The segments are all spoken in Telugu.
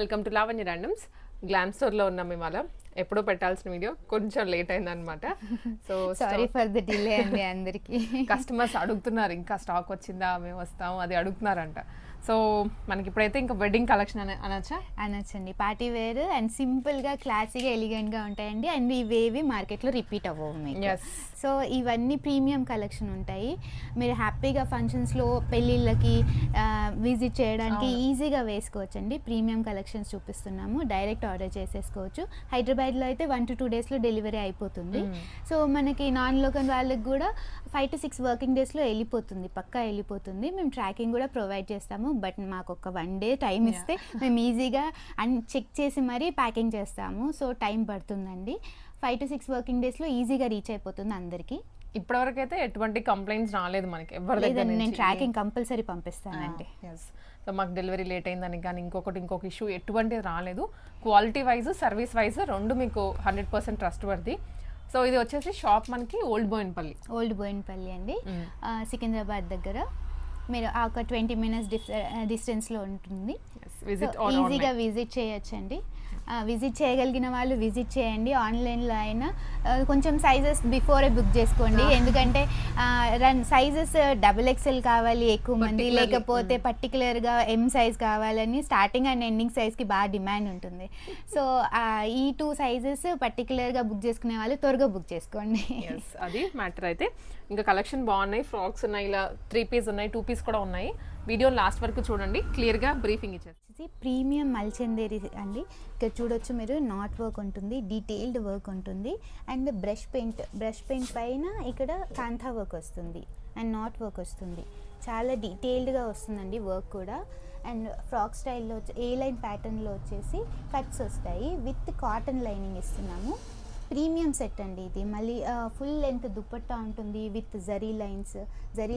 Welcome to Lavanya randoms. Glam స్టోర్లో ఉన్నాం ఇవాళ. ఎప్పుడో పెట్టాల్సిన వీడియో కొంచెం లేట్ అయిందనమాట. So sorry for the delay అండి. అందరికీ కస్టమర్స్ అడుగుతున్నారు ఇంకా స్టాక్ వచ్చిందా, మేము వస్తాము అది అడుగుతున్నారంట. సో మనకి ఇప్పుడైతే ఇంకా వెడ్డింగ్ కలెక్షన్ అనొచ్చండి. పార్టీ వేర్ అండ్ సింపుల్గా క్లాసీగా ఎలిగెంట్గా ఉంటాయండి. అండ్ ఇవేవి మార్కెట్లో రిపీట్ అవ్వవు మీకు. సో ఇవన్నీ ప్రీమియం కలెక్షన్ ఉంటాయి. మీరు హ్యాపీగా ఫంక్షన్స్లో పెళ్ళిళ్ళకి విజిట్ చేయడానికి ఈజీగా వేసుకోవచ్చండి. ప్రీమియం కలెక్షన్స్ చూపిస్తున్నాము. డైరెక్ట్ ఆర్డర్ చేసేసుకోవచ్చు. హైదరాబాద్లో అయితే 1 to 2 daysలో డెలివరీ అయిపోతుంది. సో మనకి నాన్ లోకల్ వాళ్ళకి కూడా 5 to 6 వర్కింగ్ డేస్లో వెళ్ళిపోతుంది, పక్కా వెళ్ళిపోతుంది. మేము ట్రాకింగ్ కూడా ప్రొవైడ్ చేస్తాము. బట్ మాకు ఒక 1 day టైం ఇస్తే మేము ఈజీగా చెక్ చేసి మరీ ప్యాకింగ్ చేస్తాము. సో టైం పడుతుందండి. 5 to 6 వర్కింగ్ డేస్లో ఈజీగా రీచ్ అయిపోతుంది అందరికీ. ఇప్పటివరకు అయితే ఎటువంటి కంప్లైంట్స్ రాలేదు మనకి ఎవరి దగ్గర. నేను ట్రాకింగ్ కంపల్సరీ పంపిస్తానండి. సో మాకు డెలివరీ లేట్ అయిందని కానీ ఇంకొక ఇష్యూ ఎటువంటిది రాలేదు. క్వాలిటీ వైజ్ సర్వీస్ వైజ్ రెండు మీకు 100% ట్రస్ట్ వర్ది. సో ఇది వచ్చేసి షాప్ మనకి ఓల్డ్ బోయిన్పల్లి అండి, సికింద్రాబాద్ దగ్గర. మీరు ఒక 20 minutes డిస్టెన్స్లో ఉంటుంది. ఈజీగా విజిట్ చేయొచ్చండి. విజిట్ చేయగలిగిన వాళ్ళు విజిట్ చేయండి. ఆన్లైన్లో అయినా కొంచెం సైజెస్ బిఫోరే బుక్ చేసుకోండి. ఎందుకంటే సైజెస్ XXL కావాలి ఎక్కువ మంది, లేకపోతే పర్టికులర్గా M size కావాలని స్టార్టింగ్ అండ్ ఎండింగ్ సైజ్కి బాగా డిమాండ్ ఉంటుంది. సో ఈ 2 sizes పర్టికులర్గా బుక్ చేసుకునే వాళ్ళు త్వరగా బుక్ చేసుకోండి. అది మ్యాటర్. అయితే ఇంకా కలెక్షన్ బాగున్నాయి. ఫ్రాక్స్ ఉన్నాయి, ఇలా 3 piece ఉన్నాయి, 2 piece కూడా ఉన్నాయి. వీడియో లాస్ట్ వరకు చూడండి, క్లియర్గా బ్రీఫింగ్ ఇచ్చేసి. ప్రీమియం మల్చందేరి అండి. ఇక్కడ చూడొచ్చు మీరు, నాట్ వర్క్ ఉంటుంది, డీటెయిల్డ్ వర్క్ ఉంటుంది. అండ్ బ్రష్ పెయింట్ పైన ఇక్కడ కాంతా వర్క్ వస్తుంది అండ్ నాట్ వర్క్ వస్తుంది. చాలా డీటెయిల్డ్గా వస్తుందండి వర్క్ కూడా. అండ్ ఫ్రాక్ స్టైల్లో ఏ లైన్ ప్యాటర్న్లో వచ్చేసి కట్స్ వస్తాయి. విత్ కాటన్ లైనింగ్ ఇస్తున్నాము. ప్రీమియం సెట్ అండి ఇది. మళ్ళీ ఫుల్ లెంత్ దుపట్టా ఉంటుంది విత్ జరీ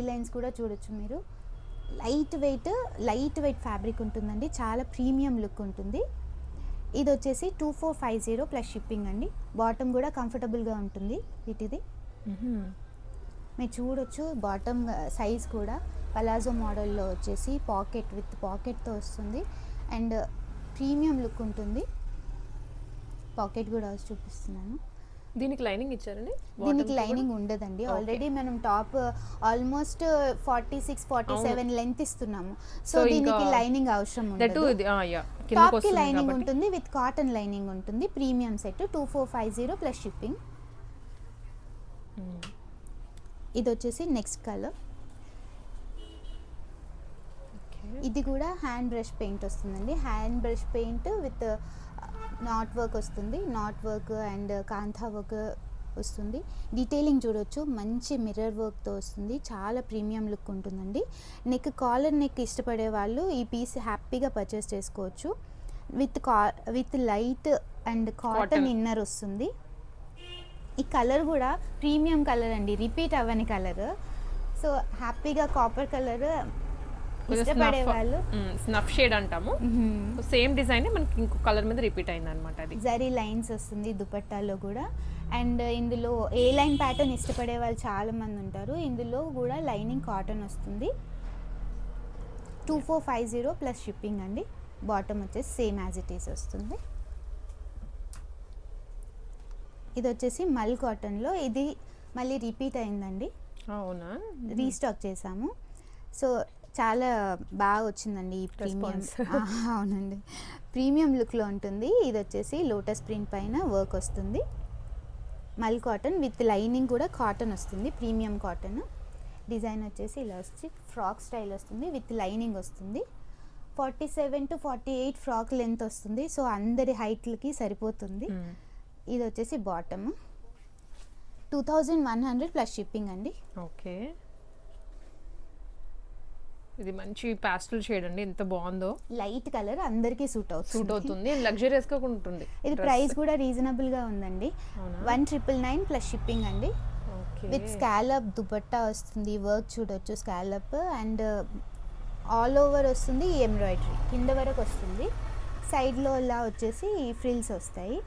లైన్స్ కూడా చూడొచ్చు మీరు. లైట్ వెయిట్ ఫ్యాబ్రిక్ ఉంటుందండి. చాలా ప్రీమియం లుక్ ఉంటుంది. ఇది వచ్చేసి 2450 ప్లస్ షిప్పింగ్ అండి. బాటమ్ కూడా కంఫర్టబుల్గా ఉంటుంది వీటిది. మీరు చూడొచ్చు బాటమ్ సైజ్ కూడా పలాజో మోడల్లో వచ్చేసి పాకెట్తో వస్తుంది. అండ్ ప్రీమియం లుక్ ఉంటుంది. పాకెట్ కూడా చూపిస్తున్నాను. దీనికి లైనింగ్ ఇచ్చారండి? దీనికి లైనింగ్ ఉండదండి. ఆల్రెడీ మనం టాప్ ఆల్మోస్ట్ 46-47 లెంత్ ఇస్తున్నాము. సో దీనికి లైనింగ్ అవసరం ఉండదు. టాప్ కి లైనింగ్ ఉంటుంది, విత్ కాటన్ లైనింగ్ ఉంటుంది. Premium set 2450 plus shipping. ఇది వచ్చేసి నెక్స్ట్ కలర్. ఇది కూడా హ్యాండ్ బ్రష్ పెయింట్ వస్తుందండి. Hand brush paint with knot work వస్తుంది. Knot work and kantha work వస్తుంది. డీటెయిలింగ్ చూడొచ్చు, మంచి మిర్రర్ వర్క్తో వస్తుంది. చాలా ప్రీమియం లుక్ ఉంటుందండి. కాలర్ నెక్ ఇష్టపడే వాళ్ళు ఈ పీస్ హ్యాపీగా పర్చేస్ చేసుకోవచ్చు. With light and cotton inner వస్తుంది. ఈ కలర్ కూడా ప్రీమియం కలర్ అండి, రిపీట్ అవ్వని కలర్. సో హ్యాపీగా కాపర్ కలర్ ఇష్టపడే వాళ్ళు, స్నఫ్ షేడ్ అంటాము. సేమ్ డిజైన్ మనకి ఇంకో కలర్ మీద రిపీట్ అయింది అనమాట. అది జరీ లైన్స్ వస్తుంది దుపట్టాలో కూడా. అండ్ ఇందులో ఏ లైన్ ప్యాటర్న్ ఇష్టపడే వాళ్ళు చాలా మంది ఉంటారు. ఇందులో కూడా లైనింగ్ కాటన్ వస్తుంది. 2450 ప్లస్ షిప్పింగ్ అండి. బాటమ్ వచ్చేసి సేమ్ యాజ్ ఇట్ ఈస్ వస్తుంది. ఇది వచ్చేసి మల్ కాటన్లో, ఇది మళ్ళీ రిపీట్ అయిందండి. అవునా? రీస్టాక్ చేసాము. సో చాలా బాగా వచ్చిందండి ఈ ప్రీమియం. అవునండి, ప్రీమియం లుక్లో ఉంటుంది. ఇది వచ్చేసి లోటస్ ప్రింట్ పైన వర్క్ వస్తుంది. మల్ కాటన్ విత్ లైనింగ్ కూడా కాటన్ వస్తుంది, ప్రీమియం కాటన్. డిజైన్ వచ్చేసి ఇలా వచ్చి ఫ్రాక్ స్టైల్ వస్తుంది, విత్ లైనింగ్ వస్తుంది. 47 to 48 ఫ్రాక్ లెంత్ వస్తుంది. సో అందరి హైట్లకి సరిపోతుంది. ఇది వచ్చేసి బాటమ్ 2100 ప్లస్ షిప్పింగ్ అండి. ఓకే, ఇది మంచి పాస్టల్ షేడ్ అండి, ఎంత బాగుందో. లైట్ కలర్ అందరికీ సూట్ అవుతుంది, లగ్జరియస్ గా ఉంటుంది. ఇది ప్రైస్ కూడా రీజనబుల్ గా ఉందండి. 1999 ప్లస్ షిప్పింగ్ అండి. విత్ స్కాలప్ దుపట్టా వస్తుంది. వర్క్ చూడొచ్చు, స్కాలప్ అండ్ ఆల్ ఓవర్ వస్తుంది. ఎంబ్రాయిడరీ కింద వరకు వస్తుంది. సైడ్లో ఇలా వచ్చేసి ఫ్రిల్స్ వస్తాయి.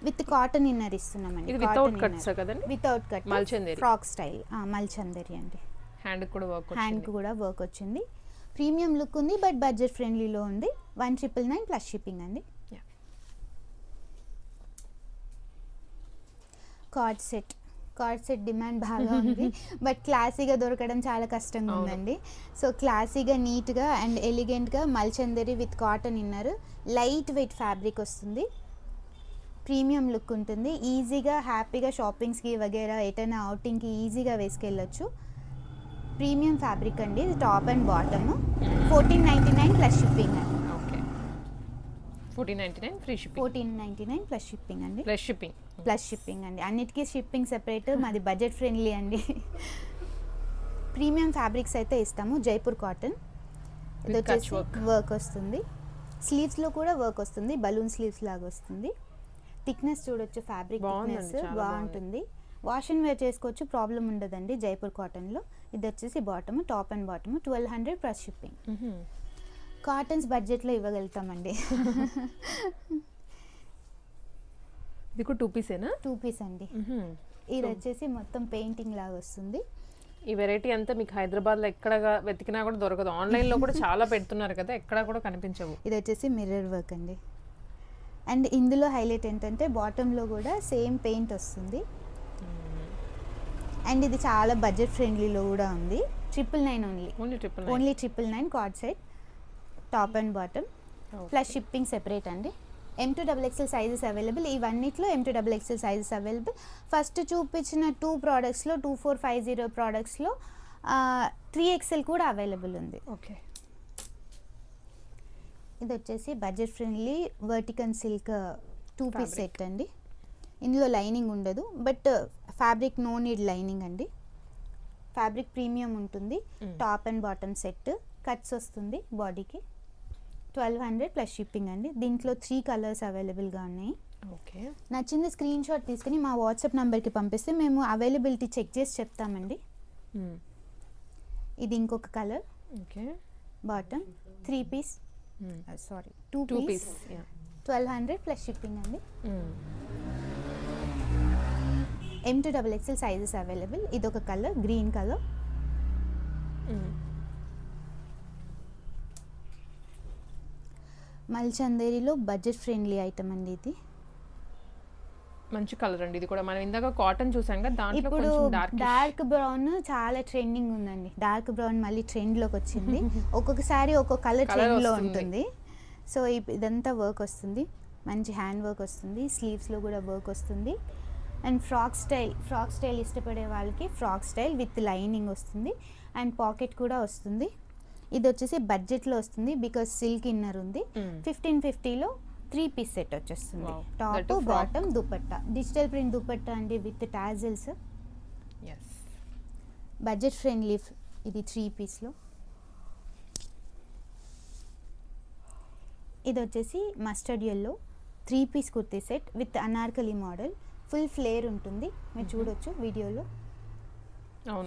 విత్ కాటన్ ఇన్నర్ ఇస్తున్నామండి. వితౌట్ కట్స్ కదండి? Without cut, mulchanderi frock style mulchanderi అండి. హ్యాండ్ కూడా వర్క్ వచ్చింది. ప్రీమియం లుక్ ఉంది బట్ బడ్జెట్ ఫ్రెండ్లీలో ఉంది. 1,999 ప్లస్ షిప్పింగ్ అండి. కార్డ్ సెట్ డిమాండ్ బాగా ఉంది బట్ క్లాసీగా దొరకడం చాలా కష్టంగా ఉందండి. సో క్లాసీగా నీట్గా అండ్ ఎలిగెంట్గా mulchanderi with cotton inner, light weight fabric వస్తుంది, ప్రీమియం లుక్ ఉంటుంది. ఈజీగా హ్యాపీగా షాపింగ్స్కి వగేరా ఎటైనా అవుటింగ్కి ఈజీగా వేసుకెళ్ళొచ్చు. ప్రీమియం ఫ్యాబ్రిక్ అండి. ఇది top and bottom. 1499 plus shipping అండి. 1499 ఫ్రీ షిప్పింగ్. 1499 ప్లస్ షిప్పింగ్ అండి. ప్లస్ షిప్పింగ్ అండి. అన్నిటికీ షిప్పింగ్ సెపరేట్. మాది బడ్జెట్ ఫ్రెండ్లీ అండి. ప్రీమియం ఫ్యాబ్రిక్స్ అయితే ఇస్తాము. జైపూర్ కాటన్. ఇది వచ్చేసి వర్క్ వస్తుంది. స్లీవ్స్లో కూడా వర్క్ వస్తుంది, బలూన్ స్లీవ్స్ లాగా వస్తుంది. థిక్నెస్ చూడొచ్చు, ఫ్యాబ్రిక్ థిక్నెస్ బాగుంటుంది. వాష్ అండ్ వేర్ చేసుకోవచ్చు, ప్రాబ్లం ఉండదండి జైపూర్ కాటన్లో. ఇది వచ్చేసి bottom, top and bottom. 1200 plus shipping. Cottons బడ్జెట్లో ఇవ్వగలుగుతామండి. ఇది కూడా 2 పీసేనా? 2 పీస్ అండి. ఇది వచ్చేసి మొత్తం పెయింటింగ్ లాగా వస్తుంది. ఈ వెరైటీ అంతా మీకు హైదరాబాద్లో ఎక్కడ వెతికినా కూడా దొరకదు. ఆన్లైన్లో కూడా చాలా పెడుతున్నారు కదా, ఎక్కడ కూడా కనిపించవు. ఇది వచ్చేసి మిర్రర్ వర్క్ అండి. అండ్ ఇందులో హైలైట్ ఏంటంటే బాటంలో కూడా సేమ్ పెయింట్ వస్తుంది. అండ్ ఇది చాలా బడ్జెట్ ఫ్రెండ్లీలో కూడా ఉంది. 999 only 999 cord set, top and bottom plus shipping separate అండి. M2XXL sizes available. ఇవన్నిట్లో M2XXL సైజెస్ అవైలబుల్. ఫస్ట్ చూపించిన 2 ప్రోడక్ట్స్లో 2450 ప్రోడక్ట్స్లో 3XL కూడా అవైలబుల్ ఉంది. ఓకే. ఇది వచ్చేసి బడ్జెట్ ఫ్రెండ్లీ వర్టికన్ సిల్క్ 2 పీస్ సెట్ అండి. ఇందులో లైనింగ్ ఉండదు but fabric no need lining అండి. ఫ్యాబ్రిక్ ప్రీమియం ఉంటుంది. Top and bottom set, cuts వస్తుంది బాడీకి. 1200 ప్లస్ షిప్పింగ్ అండి. దీంట్లో 3 కలర్స్ అవైలబుల్గా ఉన్నాయి. ఓకే. నచ్చింది స్క్రీన్ షాట్ తీసుకుని మా వాట్సాప్ నెంబర్కి పంపిస్తే మేము అవైలబిలిటీ చెక్ చేసి చెప్తామండి. ఇది ఇంకొక కలర్. Okay. Bottom 3 piece, sorry 2 piece, 1200 plus shipping అండి. M2XXL sizes available. ఇది ఒక కలర్, గ్రీన్ కలర్. మల్చందేరిలో బడ్జెట్ ఫ్రెండ్లీ ఐటమ్ అండి. ఇది మంచి కలర్ అండి. ఇది కూడా మనం ఇందాక కాటన్ చూసాం కదా, దాంట్లో కొంచెం డార్క్ బ్రౌన్ చాలా ట్రెండింగ్ ఉందండి. డార్క్ బ్రౌన్ మళ్ళీ ట్రెండ్లోకి వచ్చింది. ఒక్కొక్కసారి ఒక్కొక్క కలర్ ట్రెండ్లో ఉంటుంది. సో ఇదంతా వర్క్ వస్తుంది, మంచి హ్యాండ్ వర్క్ వస్తుంది. స్లీవ్స్లో కూడా వర్క్ వస్తుంది. అండ్ ఫ్రాక్ స్టైల్ ఇష్టపడే వాళ్ళకి ఫ్రాక్ స్టైల్ విత్ లైనింగ్ వస్తుంది అండ్ పాకెట్ కూడా వస్తుంది. ఇది వచ్చేసి బడ్జెట్లో వస్తుంది బికాస్ సిల్క్ ఇన్నర్ ఉంది. 1550లో 3 పీస్ సెట్ వచ్చేస్తుంది. Top, bottom, dupatta, digital print dupatta అండి విత్ టాజిల్స్. Budget friendly. ఇది 3 పీస్లో. ఇది వచ్చేసి mustard yellow 3 piece kurti set with Anarkali model. Full flare ఉంటుంది, మీరు చూడొచ్చు వీడియోలో.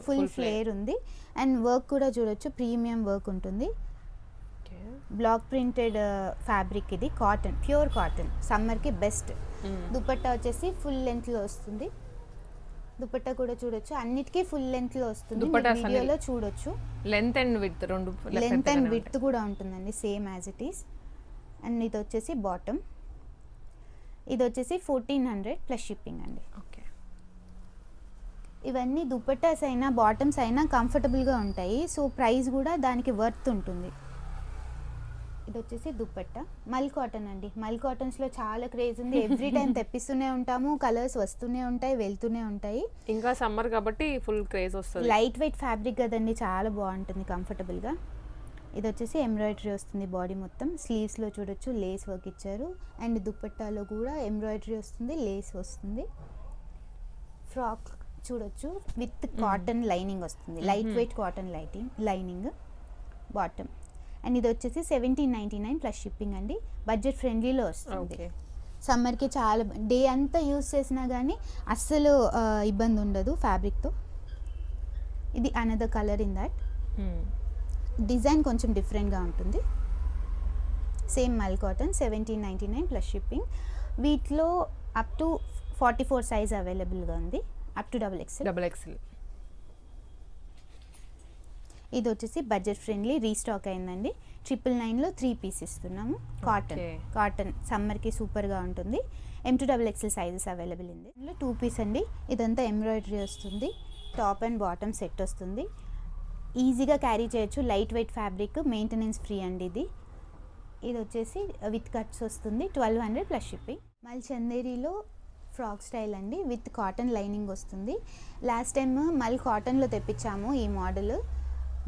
ఫుల్ ఫ్లేర్ ఉంది అండ్ వర్క్ కూడా చూడొచ్చు, ప్రీమియం వర్క్ ఉంటుంది. Black printed fabric. ఇది కాటన్, ప్యూర్ కాటన్, సమ్మర్కి బెస్ట్. దుపట్టా వచ్చేసి ఫుల్ లెంత్లో వస్తుంది. దుపట్టా కూడా చూడొచ్చు, అన్నిటికీ ఫుల్ లెంత్లో వస్తుంది. వీడియోలో చూడొచ్చు. లెంత్ అండ్ విడ్త్ కూడా ఉంటుందండి same as it is. And ఇది వచ్చేసి బాటమ్. ఇది వచ్చేసి 1400 ప్లస్ షిప్పింగ్ అండి. ఓకే. ఇవన్నీ దుపట్టాస్ అయినా బాటమ్స్ అయినా కంఫర్టబుల్గా ఉంటాయి. సో ప్రైస్ కూడా దానికి వర్త్ ఉంటుంది. ఇది వచ్చేసి దుపట్టా, మల్ కాటన్ అండి. మల్ కాటన్స్లో చాలా క్రేజ్ ఉంది. ఎవ్రీ టైం తెప్పిస్తూనే ఉంటాము, కలర్స్ వస్తూనే ఉంటాయి, వెళ్తూనే ఉంటాయి. ఇంకా సమ్మర్ కాబట్టి ఫుల్ క్రేజ్ వస్తుంది. లైట్ వెయిట్ ఫ్యాబ్రిక్ కదండి, చాలా బాగుంటుంది కంఫర్టబుల్గా. ఇది వచ్చేసి ఎంబ్రాయిడరీ వస్తుంది బాడీ మొత్తం. స్లీవ్స్లో చూడొచ్చు లేస్ వర్క్ ఇచ్చారు అండ్ దుపట్టాలో కూడా ఎంబ్రాయిడరీ వస్తుంది, లేస్ వస్తుంది. ఫ్రాక్ చూడొచ్చు విత్ కాటన్ లైనింగ్ వస్తుంది, light weight cotton lining. Bottom. And ఇది వచ్చేసి 1799 ప్లస్ షిప్పింగ్ అండి. బడ్జెట్ ఫ్రెండ్లీలో వస్తుంది. సమ్మర్కి చాలా డే అంతా యూస్ చేసినా కానీ అస్సలు ఇబ్బంది ఉండదు ఫ్యాబ్రిక్తో. ఇది another colour in that. Design కొంచెం డిఫరెంట్గా ఉంటుంది. సేమ్ మల్ కాటన్ 1799 ప్లస్ షిప్పింగ్. వీటిలో అప్ టు 44 సైజ్ అవైలబుల్గా ఉంది, అప్ టు XXL. ఇది వచ్చేసి బడ్జెట్ ఫ్రెండ్లీ రీస్టాక్ అయిందండి. 999లో 3 పీస్ ఇస్తున్నాము. కాటన్ సమ్మర్కి సూపర్గా ఉంటుంది. M2XXL సైజెస్ అవైలబుల్ ఉంది. ఇందులో 2 పీస్ అండి. ఇదంతా ఎంబ్రాయిడరీ వస్తుంది. టాప్ అండ్ బాటమ్ సెట్ వస్తుంది. ఈజీగా క్యారీ చేయొచ్చు. Light weight fabric, maintenance free అండి ఇది. ఇది వచ్చేసి విత్ కట్స్ వస్తుంది. 1200 ప్లస్ షిప్పింగ్. మళ్ళీ చందేరిలో ఫ్రాక్ స్టైల్ అండి, విత్ కాటన్ లైనింగ్ వస్తుంది. లాస్ట్ టైం మళ్ళీ కాటన్లో తెప్పించాము ఈ మోడల్.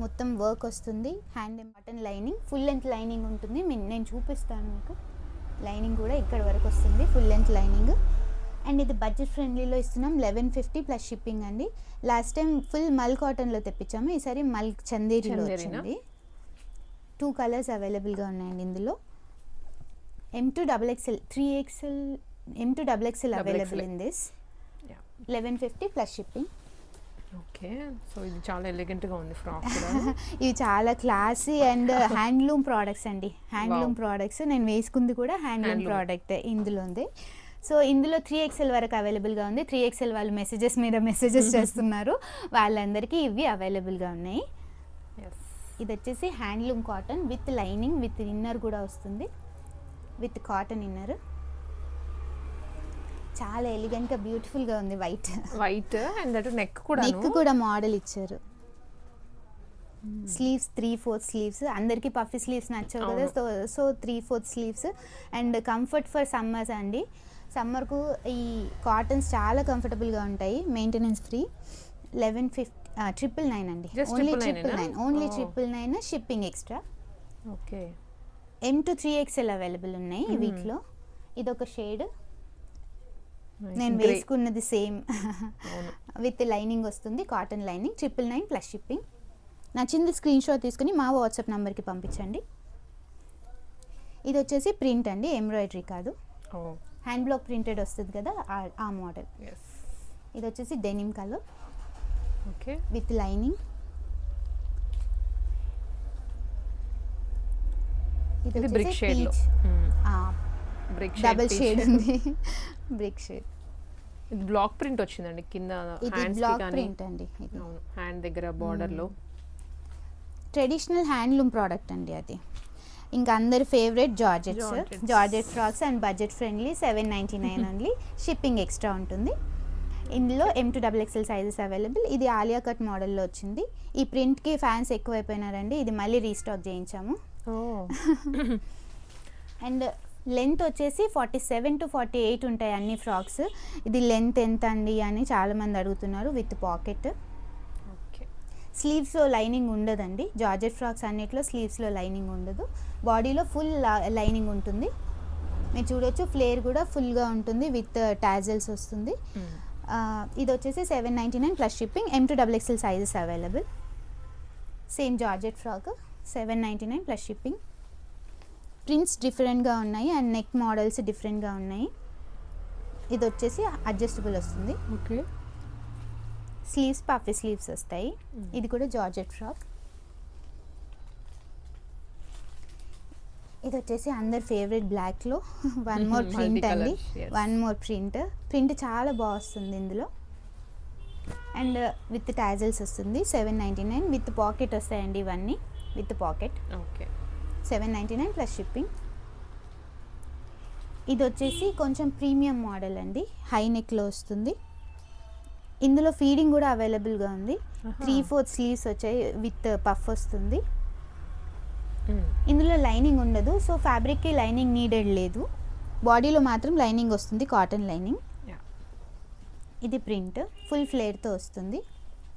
మొత్తం వర్క్ వస్తుంది. Hand cotton lining, full length lining ఉంటుంది. నేను చూపిస్తాను మీకు. లైనింగ్ కూడా ఇక్కడ వరకు వస్తుంది, ఫుల్ లెంత్ లైనింగ్. అండ్ ఇది బడ్జెట్ ఫ్రెండ్లీలో ఇస్తున్నాం. 1150 ప్లస్ షిప్పింగ్ అండి. లాస్ట్ టైం ఫుల్ మల్ కాటన్లో తెప్పించాము, ఈసారి మల్ చందేరిలో వచ్చింది. 2 కలర్స్ అవైలబుల్గా ఉన్నాయండి ఇందులో. M2XXL, 3XL, M2XXL available in this. 1150 plus shipping. Okay, so ఇది చాలా ఎలిగెంట్గా ఉంది ఫ్రాక్ కూడా. ఇవి చాలా క్లాసీ అండ్ హ్యాండ్లూమ్ ప్రోడక్ట్స్ అండి. హ్యాండ్లూమ్ ప్రోడక్ట్స్ నేను వేసుకుంది కూడా హ్యాండ్లూమ్ ప్రోడక్ట్ ఇందులో ఉంది. సో ఇందులో 3XL వరకు అవైలబుల్గా ఉంది. 3XL వాళ్ళు మెసేజెస్ మీద మెసేజెస్ చేస్తున్నారు, వాళ్ళందరికీ ఇవి అవైలబుల్గా ఉన్నాయి. ఇది వచ్చేసి handloom cotton with lining, with inner కూడా వస్తుంది, విత్ కాటన్ ఇన్నర్. చాలా ఎలిగెంట్గా బ్యూటిఫుల్గా ఉంది. వైట్ అండ్ దట్ నెక్ కూడా మోడల్ ఇచ్చారు. Sleeves 3/4 sleeves. అందరికీ పఫీ స్లీవ్స్ నచ్చవు కదా, so 3/4 sleeves. And comfort for summers అండి. సమ్మర్కు ఈ కాటన్స్ చాలా కంఫర్టబుల్గా ఉంటాయి, మెయింటెనెన్స్ ఫ్రీ. 999 అండి. Only 999 shipping extra. Okay. M2XXL available ఉన్నాయి వీటిలో. ఇదొక షేడ్, నేను వేసుకున్నది సేమ్ విత్ లైనింగ్ వస్తుంది, కాటన్ లైనింగ్. 999 plus shipping. నచ్చింది స్క్రీన్ షాట్ తీసుకుని మా వాట్సాప్ నెంబర్కి పంపించండి. ఇది వచ్చేసి ప్రింట్ అండి, ఎంబ్రాయిడరీ కాదు. హ్యాండ్ బ్లాక్ ప్రింటెడ్ వస్తుంది కదా, ఆ మోడల్. ఇది వచ్చేసి denim colour, okay, with lining. ఇది బ్రిక్ షేడ్ లో, డబుల్ షేడ్ ఉంది, బ్రిక్ షేడ్. ఇది బ్లాక్ ప్రింట్ వచ్చిందండి కింద. ఇది బ్లాక్ ప్రింట్ అండి. ఇది హ్యాండ్ దగ్గర బార్డర్ లో ట్రెడిషనల్ హ్యాండ్లూమ్ ప్రోడక్ట్ అండి అది. ఇంకా అందరి favourite georgette frocks and budget friendly. 799 only, shipping extra ఉంటుంది. ఇందులో M2XXL సైజెస్ అవైలబుల్. ఇది ఆలియా కట్ మోడల్లో వచ్చింది. ఈ ప్రింట్కి ఫ్యాన్స్ ఎక్కువైపోయినారండి, ఇది మళ్ళీ రీస్టాక్ చేయించాము. అండ్ లెంత్ వచ్చేసి 47 to 48 ఉంటాయి అన్ని ఫ్రాక్స్. ఇది లెంత్ ఎంత అండి అని చాలామంది అడుగుతున్నారు. With pocket. స్లీవ్స్లో లైనింగ్ ఉండదండి. జార్జెట్ ఫ్రాక్స్ అన్నిట్లో స్లీవ్స్లో లైనింగ్ ఉండదు. బాడీలో ఫుల్ లైనింగ్ ఉంటుంది. మీరు చూడొచ్చు, ఫ్లేర్ కూడా ఫుల్గా ఉంటుంది, విత్ టాజల్స్ వస్తుంది. ఇది వచ్చేసి 799 plus shipping. M2XXL sizes available. Same georgette frock 799 plus shipping. Prints డిఫరెంట్గా ఉన్నాయి అండ్ నెక్ మోడల్స్ డిఫరెంట్గా ఉన్నాయి. ఇది వచ్చేసి అడ్జస్టబుల్ వస్తుంది. ఓకే. స్లీవ్స్ పఫీ స్లీవ్స్ వస్తాయి. ఇది కూడా జార్జెట్ ఫ్రాక్. ఇది వచ్చేసి అందరి ఫేవరెట్ బ్లాక్లో వన్ మోర్ ప్రింట్ అండి. వన్ మోర్ ప్రింట్ చాలా బాగా వస్తుంది ఇందులో. అండ్ విత్ టాజల్స్ వస్తుంది. 799 విత్ పాకెట్ వస్తాయండి ఇవన్నీ, with pocket. Okay. 799 plus shipping. ఇది వచ్చేసి కొంచెం ప్రీమియం మోడల్ అండి, హై నెక్లో వస్తుంది. ఇందులో ఫీడింగ్ కూడా అవైలబుల్గా ఉంది. 3/4 స్లీవ్స్ వచ్చాయి, విత్ పఫ్ వస్తుంది. ఇందులో లైనింగ్ ఉండదు, సో ఫ్యాబ్రిక్కి లైనింగ్ నీడెడ్ లేదు. బాడీలో మాత్రం లైనింగ్ వస్తుంది, కాటన్ లైనింగ్. ఇది ప్రింట్ ఫుల్ ఫ్లేర్తో వస్తుంది.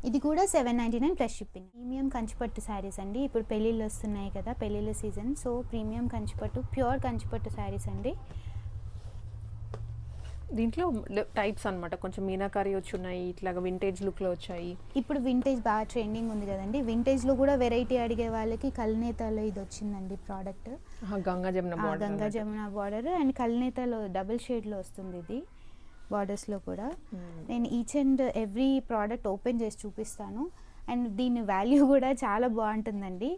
ఇది కూడా 799 ప్లస్ షిప్పింగ్. ప్రీమియం కంచిపట్టు శారీస్ అండి. ఇప్పుడు పెళ్ళిళ్ళు వస్తున్నాయి కదా, పెళ్ళిళ్ళ సీజన్, సో ప్రీమియం కంచిపట్టు, ప్యూర్ కంచిపట్టు శారీస్ అండి. దీంట్లో టైప్స్ అన్నమాట, కొంచెం మీనాకారి వచ్చి ఉన్నాయి, ఇట్లాగా వింటేజ్ లుక్లో వచ్చాయి. ఇప్పుడు వింటేజ్ బాగా ట్రెండింగ్ ఉంది కదండి. వింటేజ్లో కూడా వెరైటీ అడిగే వాళ్ళకి కల్నేతలో ఇది వచ్చిందండి product. Ganga Jamuna border and కల్నేతలో డబుల్ షేడ్లో వస్తుంది ఇది బార్డర్స్లో కూడా. నేను each and every product open చేసి చూపిస్తాను. అండ్ దీని వాల్యూ కూడా చాలా బాగుంటుందండి.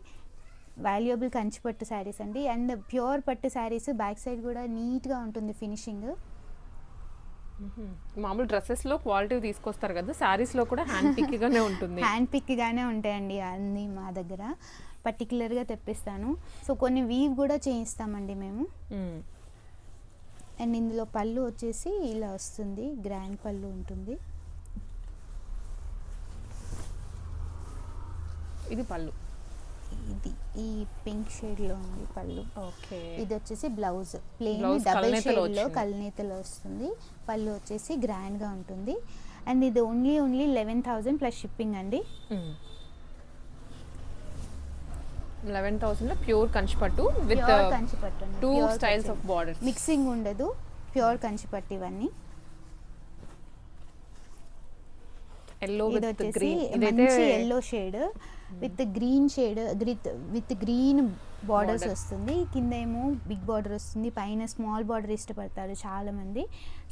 వాల్యుయబుల్ కంచిపట్టు శారీస్ అండి. అండ్ ప్యూర్ పట్టు శారీస్. బ్యాక్ సైడ్ కూడా నీట్గా ఉంటుంది ఫినిషింగ్. మామూలు డ్రెస్సెస్లో క్వాలిటీ తీసుకొస్తారు కదా, శారీస్లో కూడా హ్యాండ్ పిక్గానే ఉంటుంది. హ్యాండ్ పిక్గానే ఉంటాయండి అన్నీ మా దగ్గర, పర్టికులర్గా తెప్పిస్తాను. సో కొన్ని వీవ్ కూడా చేయిస్తామండి మేము. అండ్ ఇందులో పళ్ళు వచ్చేసి ఇలా వస్తుంది, గ్రాండ్ పళ్ళు ఉంటుంది. ఇది పళ్ళు, ఇది ఈ పింక్ షేడ్లో ఉంది పళ్ళు. ఓకే. ఇది వచ్చేసి బ్లౌజ్, ప్లెయిన్ Blouse డబుల్ కల్నేతలో షేడ్లో వచ్చింది. కల్నేతలో వస్తుంది. పళ్ళు వచ్చేసి గ్రాండ్గా ఉంటుంది. అండ్ ఇది ఓన్లీ 11,000 ప్లస్ షిప్పింగ్ అండి. 11,000లో ప్యూర్ కంచిపట్టు విత్ ప్యూర్ కంచిపట్టు అండి. 2 Pure styles Kanchi. Of borders. Mixing ఉండదు, ప్యూర్ కంచిపట్టు ఇవన్నీ. ఎల్లో ఇది విత్ వచ్చేసి గ్రీన్, మంచి ఇదైతే yellow shade with green shade with green borders Border. వస్తుంది. కింద ఏమో బిగ్ బార్డర్ వస్తుంది, పైన స్మాల్ బార్డర్ ఇష్టపడతారు చాలామంది.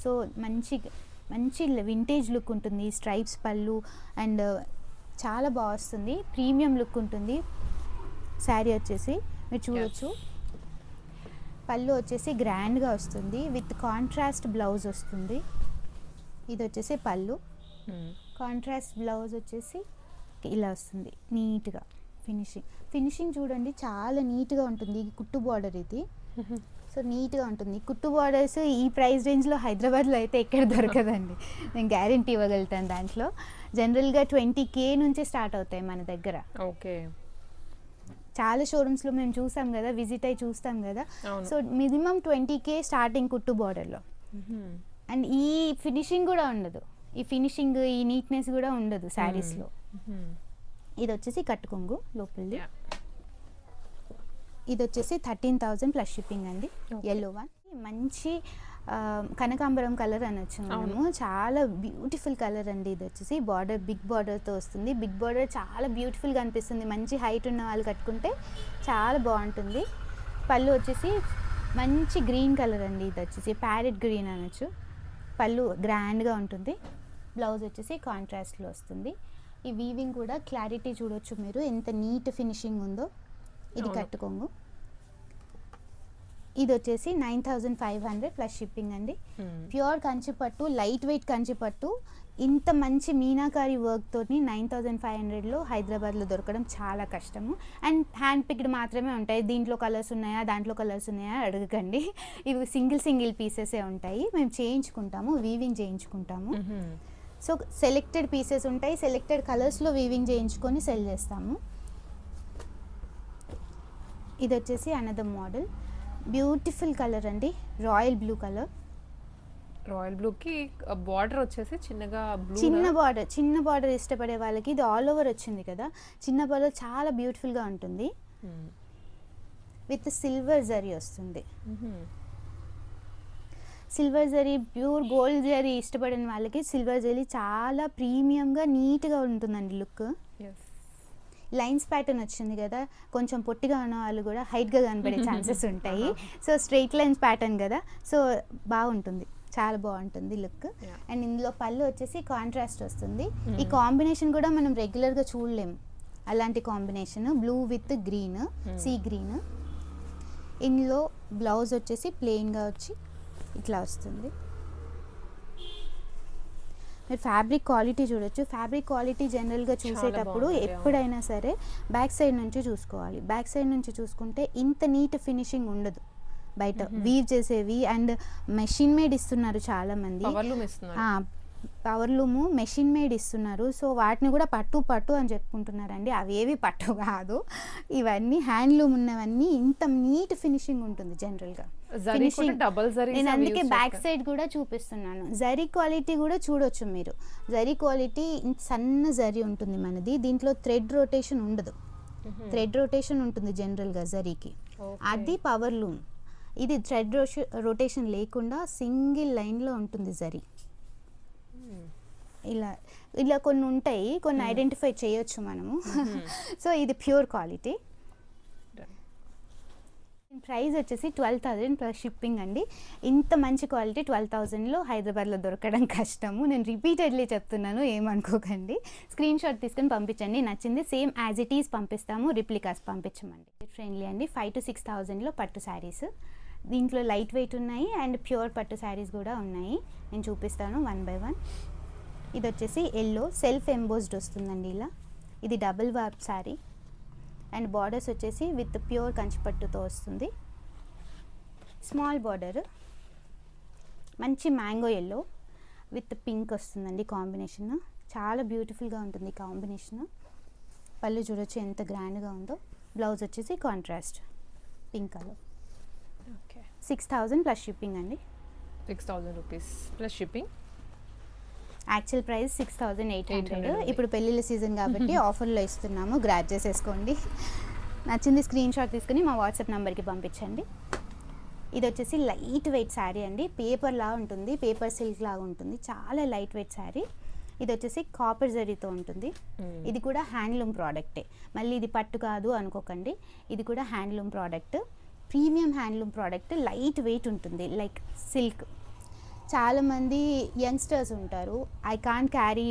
సో మంచి మంచి వింటేజ్ లుక్ ఉంటుంది. స్ట్రైప్స్ పళ్ళు అండ్ చాలా బాగా వస్తుంది, ప్రీమియం లుక్ ఉంటుంది. శారీ వచ్చేసి మీరు చూడొచ్చు, పళ్ళు వచ్చేసి గ్రాండ్గా వస్తుంది విత్ కాంట్రాస్ట్ బ్లౌజ్ వస్తుంది. ఇది వచ్చేసి పళ్ళు, కాంట్రాస్ట్ బ్లౌజ్ వచ్చేసి ఇలా వస్తుంది నీట్గా. ఫినిషింగ్ చూడండి చాలా నీట్గా ఉంటుంది. ఈ కుట్టు బార్డర్ ఇది, సో నీట్గా ఉంటుంది. కుట్టు బార్డర్స్ ఈ ప్రైస్ రేంజ్లో హైదరాబాద్లో అయితే ఎక్కడ దొరకదండి, నేను గ్యారంటీ ఇవ్వగలుగుతాను. దాంట్లో జనరల్గా 20K నుంచి స్టార్ట్ అవుతాయి మన దగ్గర. ఓకే. చాలా షోరూమ్స్లో మేము చూసాం కదా, విజిట్ అయ్యి చూస్తాం కదా. అవును. సో మినిమం 20K స్టార్టింగ్ కుట్టు బార్డర్లో. అండ్ ఈ ఫినిషింగ్ కూడా ఉండదు, ఈ ఫినిషింగ్ ఈ నీట్నెస్ కూడా ఉండదు శారీస్లో. ఇది వచ్చేసి కట్టుకొంగు లోపలిది. ఇది వచ్చేసి 13,000 ప్లస్ షిప్పింగ్ అండి. ఎల్లో వన్ మంచి కనకాంబరం కలర్ అనొచ్చు మనము, చాలా బ్యూటిఫుల్ కలర్ అండి. ఇది వచ్చేసి బార్డర్ బిగ్ బార్డర్తో వస్తుంది. బిగ్ బార్డర్ చాలా బ్యూటిఫుల్గా అనిపిస్తుంది, మంచి హైట్ ఉన్న వాళ్ళు కట్టుకుంటే చాలా బాగుంటుంది. పళ్ళు వచ్చేసి మంచి గ్రీన్ కలర్ అండి. ఇది వచ్చేసి ప్యారెట్ గ్రీన్ అనొచ్చు. పళ్ళు గ్రాండ్గా ఉంటుంది. బ్లౌజ్ వచ్చేసి కాంట్రాస్ట్లో వస్తుంది. ఈ వీవింగ్ కూడా క్లారిటీ చూడొచ్చు మీరు, ఎంత నీట్ ఫినిషింగ్ ఉందో. ఇది కట్టుకోంగు. ఇది వచ్చేసి 9,500 ప్లస్ షిప్పింగ్ అండి. ప్యూర్ కంచిపట్టు, లైట్ వెయిట్ కంచిపట్టు, ఇంత మంచి మీనాకారి వర్క్ తోటి 9,500లో హైదరాబాద్లో దొరకడం చాలా కష్టము. అండ్ హ్యాండ్ పిక్డ్ మాత్రమే ఉంటాయి. దీంట్లో కలర్స్ ఉన్నాయా, దాంట్లో కలర్స్ ఉన్నాయా అడగకండి. ఇవి సింగిల్ పీసెసే ఉంటాయి. మేము చేయించుకుంటాము, వీవింగ్ చేయించుకుంటాము. సో సెలెక్టెడ్ పీసెస్ ఉంటాయి, సెలెక్టెడ్ కలర్స్లో వీవింగ్ చేయించుకొని సెల్ చేస్తాము. ఇది వచ్చేసి అనదర్ మోడల్, బ్యూటిఫుల్ కలర్ అండి, రాయల్ బ్లూ కలర్. రాయల్ బ్లూకి బార్డర్ వచ్చేసి చిన్నగా బ్లూ, చిన్న బార్డర్ ఇష్టపడే వాళ్ళకి ఇది ఆల్ ఓవర్ వచ్చింది కదా, చిన్న బార్డర్ చాలా బ్యూటిఫుల్గా ఉంటుంది. విత్ సిల్వర్ జరీ వస్తుంది. Silver zari, pure gold zari ఇష్టపడిన వాళ్ళకి సిల్వర్ జరీ చాలా ప్రీమియంగా నీట్గా ఉంటుందండి లుక్. లైన్స్ ప్యాటర్న్ వచ్చింది కదా, కొంచెం పొట్టిగా ఉన్న వాళ్ళు కూడా హైట్గా కనపడే ఛాన్సెస్ ఉంటాయి. సో స్ట్రైట్ లైన్స్ ప్యాటర్న్ కదా, సో బాగుంటుంది, చాలా బాగుంటుంది లుక్. అండ్ ఇందులో పళ్ళు వచ్చేసి కాంట్రాస్ట్ వస్తుంది. ఈ కాంబినేషన్ కూడా మనం రెగ్యులర్గా చూడలేము, అలాంటి combination blue with green, sea green. ఇందులో బ్లౌజ్ వచ్చేసి ప్లెయిన్గా వచ్చి ఇట్లా వస్తుంది. మీరు ఫ్యాబ్రిక్ క్వాలిటీ చూడొచ్చు. ఫ్యాబ్రిక్ క్వాలిటీ జనరల్గా చూసేటప్పుడు ఎప్పుడైనా సరే బ్యాక్ సైడ్ నుంచి చూసుకోవాలి. బ్యాక్ సైడ్ నుంచి చూసుకుంటే ఇంత నీట్ ఫినిషింగ్ ఉండదు బయట వీవ్ చేసేవి. అండ్ మెషిన్ మేడ్ ఇస్తున్నారు చాలామంది, పవర్ లూము మెషిన్ మేడ్ ఇస్తున్నారు. సో వాటిని కూడా పట్టు అని చెప్పుకుంటున్నారండి, అవేవి పట్టు కాదు, ఇవన్నీ హ్యాండ్లూమ్ ఉన్నవన్నీ. ఇంత నీట్ ఫినిషింగ్ ఉంటుంది జనరల్గా. నేను అందుకే బ్యాక్ సైడ్ కూడా చూపిస్తున్నాను. జరీ క్వాలిటీ కూడా చూడొచ్చు మీరు. జరీ క్వాలిటీ సన్న జరీ ఉంటుంది మనది, దీంట్లో థ్రెడ్ రొటేషన్ ఉండదు. థ్రెడ్ రొటేషన్ ఉంటుంది జనరల్గా జరీకి, అది పవర్ లూమ్. ఇది థ్రెడ్ రొటేషన్ లేకుండా సింగిల్ లైన్లో ఉంటుంది జరీ. ఇలా కొన్ని ఉంటాయి, కొన్ని ఐడెంటిఫై చేయొచ్చు మనము. సో ఇది ప్యూర్ క్వాలిటీ. ప్రైస్ వచ్చేసి 12,000 ప్లస్ షిప్పింగ్ అండి. ఇంత మంచి క్వాలిటీ 12,000లో హైదరాబాద్లో దొరకడం కష్టము. నేను రిపీటెడ్లీ చెప్తున్నాను, ఏమనుకోకండి. స్క్రీన్ షాట్ తీసుకొని పంపించండి, నచ్చింది సేమ్ యాజ్ ఇట్ ఈస్ పంపిస్తాము, రిప్లికాస్ పంపించమండి. ఫ్రెండ్లీ అండి. 5,000 to 6,000లో పట్టు శారీస్. దీంట్లో లైట్ వెయిట్ ఉన్నాయి అండ్ ప్యూర్ పట్టు శారీస్ కూడా ఉన్నాయి. నేను చూపిస్తాను 1 by 1. ఇది వచ్చేసి ఎల్లో సెల్ఫ్ ఎంబోస్డ్ వస్తుందండి ఇలా. ఇది double warp sari and borders వచ్చేసి విత్ ప్యూర్ కంచిపట్టుతో వస్తుంది. స్మాల్ బార్డర్, మంచి మ్యాంగో ఎల్లో విత్ పింక్ వస్తుందండి కాంబినేషన్. చాలా బ్యూటిఫుల్గా ఉంటుంది కాంబినేషన్. పళ్ళు చూడొచ్చు ఎంత గ్రాండ్గా ఉందో. బ్లౌజ్ వచ్చేసి contrast pink colour. Okay 6000 plus shipping అండి. 6000 rupees plus shipping. Actual price 6800. ఇప్పుడు పెళ్ళిళ్ళ సీజన్ కాబట్టి ఆఫర్లో ఇస్తున్నాము, గ్రాబ్ చేసేసుకోండి. నచ్చింది స్క్రీన్ షాట్ తీసుకుని మా వాట్సాప్ నెంబర్కి పంపించండి. ఇది వచ్చేసి లైట్ వెయిట్ శారీ అండి. పేపర్ లా ఉంటుంది, పేపర్ సిల్క్ లాగా ఉంటుంది. చాలా లైట్ వెయిట్ శారీ. ఇది వచ్చేసి కాపర్ జరీతో ఉంటుంది. ఇది కూడా హ్యాండ్లూమ్ ప్రోడక్టే, మళ్ళీ ఇది పట్టు కాదు అనుకోకండి. ఇది కూడా handloom product, premium handloom product. Light weight ఉంటుంది లైక్ సిల్క్. చాలామంది యంగ్స్టర్స్ ఉంటారు, ఐ కాంట్ క్యారీ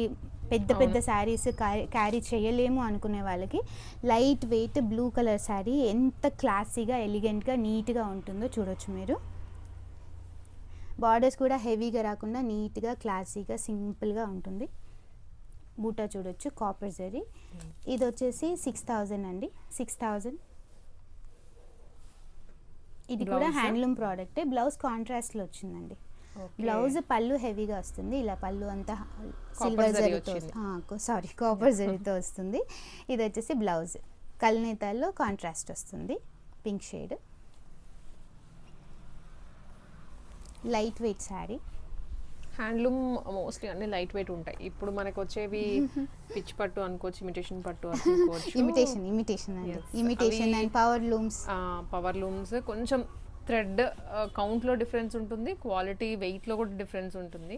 పెద్ద పెద్ద శారీస్ క్యారీ చేయలేము అనుకునే వాళ్ళకి light weight blue colour sari ఎంత క్లాసీగా ఎలిగెంట్గా నీట్గా ఉంటుందో చూడొచ్చు మీరు. బార్డర్స్ కూడా హెవీగా రాకుండా నీట్గా క్లాసీగా సింపుల్గా ఉంటుంది. బూటా చూడొచ్చు కాపర్ జరీ. ఇది వచ్చేసి 6000 అండి. 6000. ఇది కూడా హ్యాండ్లూమ్ ప్రోడక్టే. బ్లౌజ్ కాంట్రాస్ట్లో వచ్చిందండి. బ్లౌజ్ పళ్ళు హెవీగా వస్తుంది, ఇలా పళ్ళు అంతా సిల్వర్ జరీతో కాపర్ జరీతో వస్తుంది. ఇది వచ్చేసి బ్లౌజ్ కల్నేతాల్లో కాంట్రాస్ట్ వస్తుంది, pink shade. Light weight sari. Handloom mostly అన్ని లైట్ వెయిట్ ఉంటాయి. ఇప్పుడు మనకు వచ్చేవి పిచ్ పట్టు అనుకోవచ్చు, ఇమిటేషన్ పట్టు అనుకోవచ్చు. ఇమిటేషన్ అండ్ పవర్ లూమ్స్ కొంచెం థ్రెడ్ కౌంట్లో డిఫరెన్స్ ఉంటుంది, క్వాలిటీ వెయిట్లో కూడా డిఫరెన్స్ ఉంటుంది.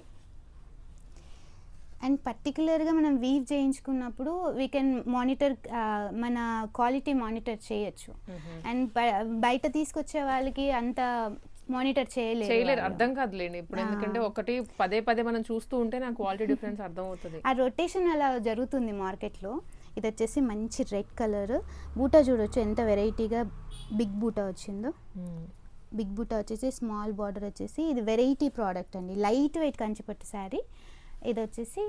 అండ్ పర్టికులర్గా మనం వీవ్ చేయించుకున్నప్పుడు వీ కెన్ మానిటర్, మన క్వాలిటీ మానిటర్ చేయొచ్చు. అండ్ బయట తీసుకొచ్చే వాళ్ళకి అంత మానిటర్ చేయలేరు, అర్థం కాదులేండి ఇప్పుడు. ఎందుకంటే ఒకటి పదే పదే మనం చూస్తూ ఉంటే నాకు క్వాలిటీ డిఫరెన్స్ అర్థం అవుతుంది. ఆ రొటేషన్ అలా జరుగుతుంది మార్కెట్లో. ఇది వచ్చేసి మంచి రెడ్ కలర్. బూటా చూడొచ్చు ఎంత వెరైటీగా బిగ్ బూటా వచ్చిందో. బిగ్ బూటా వచ్చేసి స్మాల్ బార్డర్ వచ్చేసి. ఇది వెరైటీ ప్రోడక్ట్ అండి, లైట్ వెయిట్ కంచిపట్టు శారీ. ఇది వచ్చేసి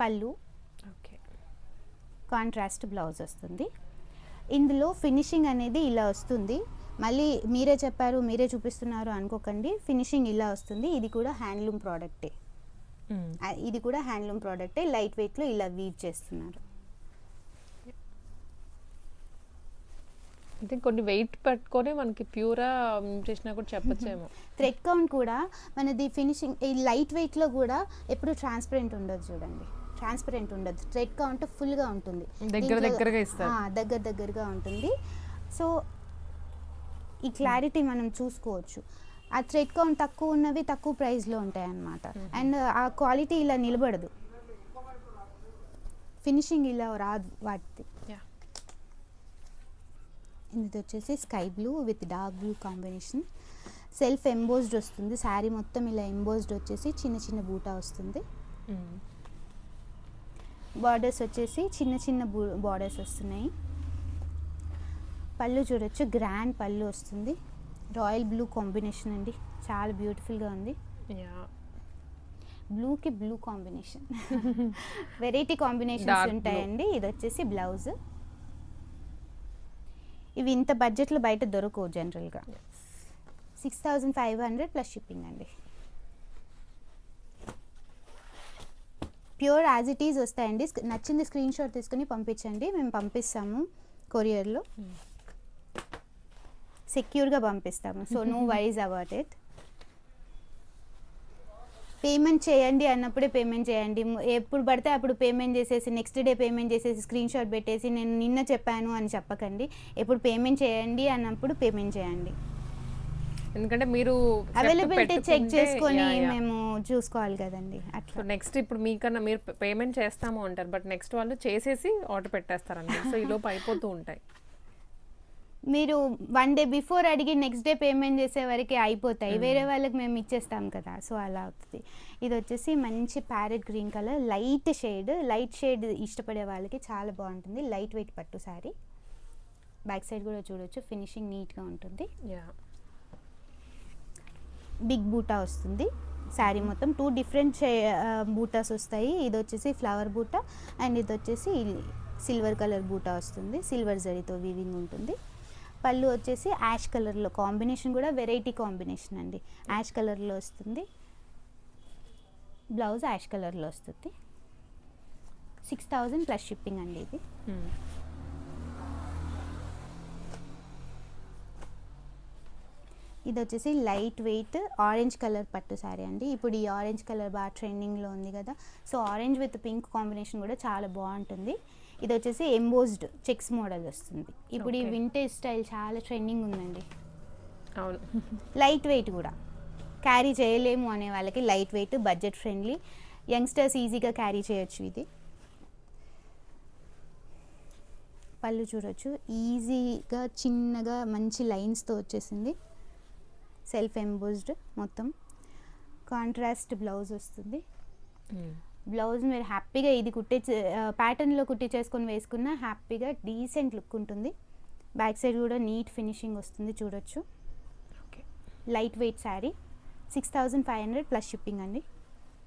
పళ్ళు, ఓకే, కాంట్రాస్ట్ బ్లౌజ్ వస్తుంది. ఇందులో ఫినిషింగ్ అనేది ఇలా వస్తుంది. మళ్ళీ మీరే చెప్పారు మీరే చూపిస్తున్నారు అనుకోకండి, ఫినిషింగ్ ఇలా వస్తుంది. ఇది కూడా హ్యాండ్లూమ్ ప్రోడక్టే. ఇది కూడా హ్యాండ్లూమ్ ప్రోడక్టే, లైట్ వెయిట్లో ఇలా వీవ్ చేస్తున్నారు. అంటే కొన్ని వెయిట్ పెట్టుకొని మనకి ప్యూరా చేసినా కూడా చెప్పచ్చేమో. థ్రెడ్ కౌంట్ కూడా మనది ఫినిషింగ్ ఈ లైట్ వెయిట్లో కూడా ఎప్పుడు ట్రాన్స్పరెంట్ ఉండదు చూడండి, ట్రాన్స్పరెంట్ ఉండదు. థ్రెడ్ కౌంట్ ఫుల్గా ఉంటుంది, దగ్గరగా ఉంటుంది. సో ఈ క్లారిటీ మనం చూసుకోవచ్చు. ఆ థ్రెడ్ కౌంట్ తక్కువ ఉన్నవి తక్కువ ప్రైస్లో ఉంటాయి అన్నమాట. అండ్ ఆ క్వాలిటీ ఇలా నిలబడదు, ఫినిషింగ్ ఇలా రాదు వాటిది. ఇది వచ్చేసి sky blue with dark blue combination. Self embossed వస్తుంది శారీ మొత్తం. ఇలా ఎంబోస్డ్ వచ్చేసి చిన్న చిన్న బూటా వస్తుంది. బార్డర్స్ వచ్చేసి చిన్న చిన్న బార్డర్స్ వస్తున్నాయి. పళ్ళు చూడొచ్చు, గ్రాండ్ పళ్ళు వస్తుంది. రాయల్ బ్లూ కాంబినేషన్ అండి, చాలా బ్యూటిఫుల్గా ఉంది. బ్లూకి బ్లూ కాంబినేషన్, వెరైటీ కాంబినేషన్స్ ఉంటాయండి. ఇది వచ్చేసి బ్లౌజ్. ఇవి ఇంత బడ్జెట్లో బయట దొరకవు జనరల్గా. 6500 ప్లస్ షిప్పింగ్ అండి. ప్యూర్ యాజ్ ఇట్ ఈజ్ వస్తాయండి. నచ్చింది స్క్రీన్ షాట్ తీసుకుని పంపించండి, మేము పంపిస్తాము కొరియర్లో. సెక్యూర్గా పంపిస్తాము, so no worries about it. Payment చేయండి అన్నప్పుడే పేమెంట్ చేయండి. ఎప్పుడు పడితే అప్పుడు పేమెంట్ చేసేసి నెక్స్ట్ డే పేమెంట్ చేసేసి స్క్రీన్ షాట్ పెట్టేసి నేను నిన్న చెప్పాను అని చెప్పకండి. ఎప్పుడు పేమెంట్ చేయండి అన్నప్పుడు పేమెంట్ చేయండి. ఎందుకంటే మీరు అవైలబిలిటీ చెక్ చేసుకొని మేము చూసుకోవాలి కదండి. అట్లా నెక్స్ట్ ఇప్పుడు మీకన్నా మీరు పేమెంట్ చేస్తాము అంటారు, బట్ నెక్స్ట్ వాళ్ళు చేసేసి ఆర్డర్ పెట్టేస్తారండి. సో ఈ లోపు అయిపోతూ ఉంటాయి. మీరు 1 డే బిఫోర్ అడిగి నెక్స్ట్ డే పేమెంట్ చేసే వరకు అయిపోతాయి, వేరే వాళ్ళకి మేము ఇచ్చేస్తాం కదా, సో అలా అవుతుంది. ఇది వచ్చేసి మంచి parrot green colour, light shade ఇష్టపడే వాళ్ళకి చాలా బాగుంటుంది. లైట్ వెయిట్ పట్టు శారీ. బ్యాక్ సైడ్ కూడా చూడొచ్చు, ఫినిషింగ్ నీట్గా ఉంటుంది. బిగ్ బూటా వస్తుంది శారీ మొత్తం. 2 డిఫరెంట్ బూటాస్ వస్తాయి. ఇది వచ్చేసి ఫ్లవర్ బూటా అండ్ ఇది వచ్చేసి సిల్వర్ కలర్ బూటా వస్తుంది. సిల్వర్ జరీతో వీవింగ్ ఉంటుంది. పళ్ళు వచ్చేసి యాష్ కలర్లో, కాంబినేషన్ కూడా వెరైటీ కాంబినేషన్ అండి. యాష్ కలర్లో వస్తుంది. బ్లౌజ్ యాష్ కలర్లో వస్తుంది. 6000 ప్లస్ షిప్పింగ్ అండి ఇది. ఇది వచ్చేసి లైట్ వెయిట్ ఆరెంజ్ కలర్ పట్టు శారీ అండి. ఇప్పుడు ఈ ఆరెంజ్ కలర్ బాగా ట్రెండింగ్లో ఉంది కదా, so orange with pink combination కూడా చాలా బాగుంటుంది. ఇది వచ్చేసి ఎంబోస్డ్ చెక్స్ మోడల్ వస్తుంది. ఇప్పుడు ఈ వింటేజ్ స్టైల్ చాలా ట్రెండింగ్ ఉందండి. అవును, లైట్ వెయిట్ కూడా క్యారీ చేయలేము అనే వాళ్ళకి light weight, budget friendly, youngsters ఈజీగా క్యారీ చేయొచ్చు. ఇది పళ్ళు చూడొచ్చు, ఈజీగా చిన్నగా మంచి లైన్స్తో వచ్చేసింది. సెల్ఫ్ ఎంబోస్డ్ మొత్తం. కాంట్రాస్ట్ బ్లౌజ్ వస్తుంది. బ్లౌజ్ మీరు హ్యాపీగా ఇది ప్యాటర్న్లో కుట్టించేసుకొని వేసుకున్న హ్యాపీగా డీసెంట్ లుక్ ఉంటుంది. బ్యాక్ సైడ్ కూడా నీట్ ఫినిషింగ్ వస్తుంది చూడొచ్చు. Light weight sari. 6500 plus shipping అండి.